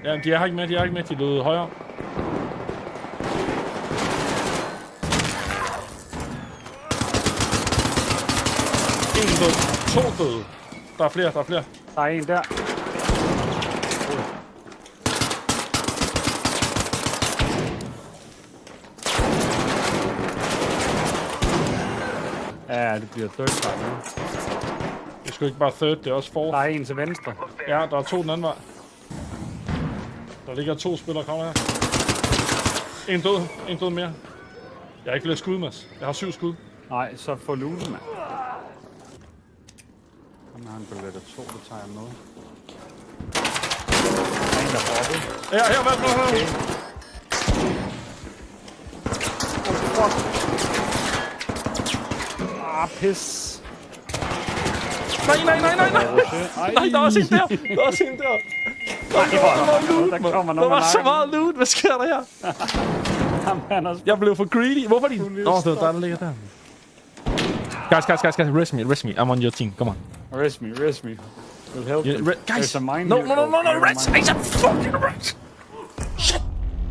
Ja, de er her ikke med, de lød højere. En død, 2 døde. Der er flere. Der er en der. Ja, det bliver third side nu. Det er sgu ikke bare third, det er også fourth. Der er en til venstre. Ja, der er 2 den anden vej. Der ligger 2 spillere, kommer her. En død mere. Jeg har ikke flere skud, Mads. Jeg har 7 skud. Nej, så få looten, mand. Ham har en billette 2, det tager jeg med. Der er en, der er oppe. Ja, her, hvad nu? Okay. Oh, fuck. Ah, pis. Nej. Ej. Nej, der er også en der. Der kommer Der nogen var så meget loot. Hvad sker der her? Jeg blev for greedy. Hvorfor de? Det var der ligger der. Guys. Rest me. I'm on your team. Come on. Rest me. We'll help you. Guys. There's a mine No. here. Rest. I said fucking rest.